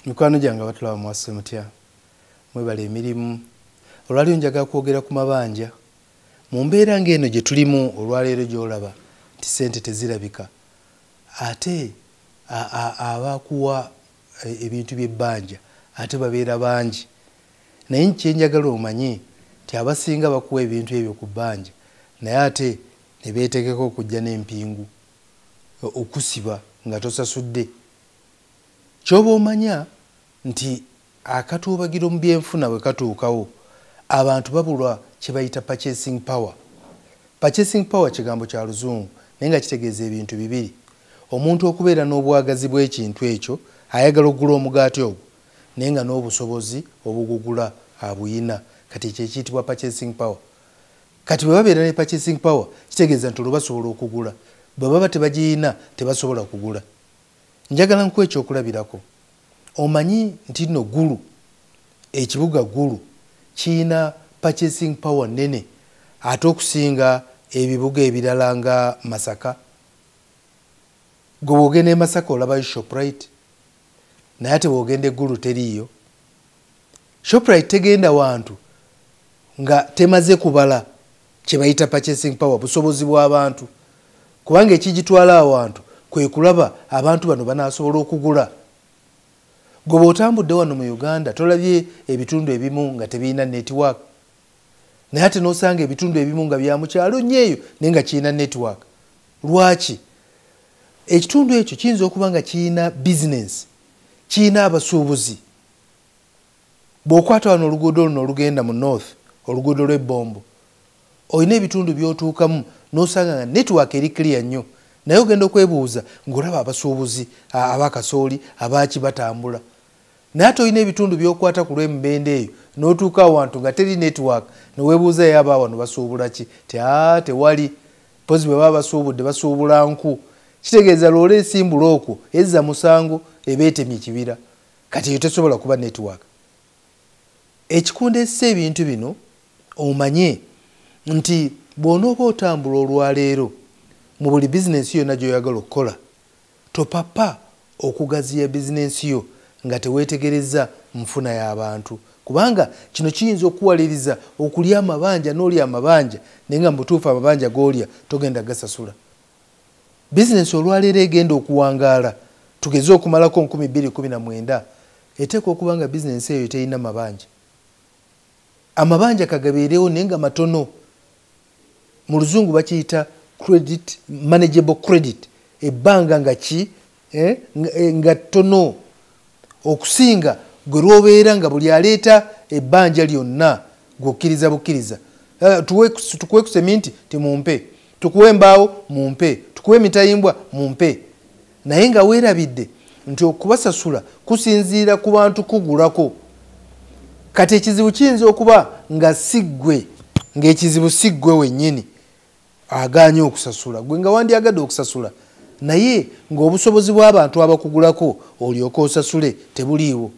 Mikwano gyange abatulaba mwase mutya mwebale emirimu olwali njaga kwogera ku mabanja mu mbeera ng'eno gye tulimu olwaleero gy'olaba nti ssente tezirabika ate abakuwa ebintu by'ebbanja ate babeera bangi naye kye njagala omanye nti abasinga bakuwa ebintu ebyo ku bbanja naye ate ne beetegeka okujja n'empingu okusiba nga tosasudde ky'oba omanya nti akatuubagiro mu byenfuna bwe katuukawo abantu babulwa kye bayita purchasing power. Purchasing power kigambo kya luzungu naye nga kitegeeza ebintu bibiri. Omuntu okubeera n'obwagazi bw'ekintu ekyo ayagala okugula omugaati ogwo naye nga n'obusobozi obugugula abuyina kati ekyo ekiyitibwa purchasing power. Kati bwe babeera ne purchasing power kitegeeza nti olwo basobola okugula bwe baba tebagiyina tebasobola kugula. Njagala nkuwa ekyokulabirako. Omanyi nti nno Gulu ekibuga Gulu kiyina purchasing power nene ate okusinga ebibuga ebirala nga Masaka. Gwe bw'ogenda e Masaka olabayo Shoprite naye ate bw'ogenda e Gulu teriiyo. Shoprite tegenda wantu nga temaze kubala kye bayita purchasing power, busobozi bw'abantu, kubanga ekigitwala awantu kwe kulaba abantu bano banaasobola okugula. Gwe bw'otambudde wano mu Uganda tolabye ebitundu ebimu nga tebirina network naye ate n'osanga ebitundu ebimu nga bya mu kyalo nnyo eyo naye nga kirina network. Lwaki? Ekitundu ekyo kiyinza okuba nga kirina business, kirina abasuubuzi. Bw'okwata wano oluguudo luno olugenda mu north, oluguudo lw'Ebombo, olina ebitundu by'otuukamu n'osanga nga network eri clear nnyo naye ogenda okwebuuza ng'olaba abasuubuzi abakasooli abaaki batambula. Naye ate olina ebitundu by'okwata ku lw'emibende eyo n'otuuka awantu nga teri network ne weebuuza yaba wano basuubula ki? Tewali. Pozi bwe baba basuubudde basuubula nku. Kitegeeza loola esimbula okwo ezza musango ebeetemye ekibira kati eyo tesobola kuba network. Ekikundeesa ebintu bino omanye nti bw'onooba otambula olwaleero mu buli bizinensi yonna gy'oyagala okukola topapa okugaziya bizinensi yo nga teweetegereza nfuna y'abantu, kubanga kino kiyinza okuwaliriza okulya amabanja n'olya amabanja naye nga mu butuufu amabanja g'olya togenda gasasula. Bizinensi olwaleero egenda okuwangaala tugeze okumalako 2019 eteekwa okuba nga bizinensi eyo terina mabanja. Amabanja kagabeerewo naye nga matono. Mu luzungu bakiyita credit, manageable credit, ebbanga nga ki nga tono okusinga gwe lwobeera nga buli aleeta ebbanja lyonna gwokkiriza bukkiriza. Tukuwe ku seminti timumpe, tukuwe embaawo mumpe, tukuwe emitayimbwa mumpe, naye nga weerabidde nti okubasasula kusinziira ku bantu kugulako. Kati ekizibu kiyinza okuba nga siggwe, ng'ekizibu siggwe wennyini agaanye okusasula, gwe nga wandyagadde okusasula naye ng'obusobozi bw'abantu abakugulako olyoke osasule tebuliiwo.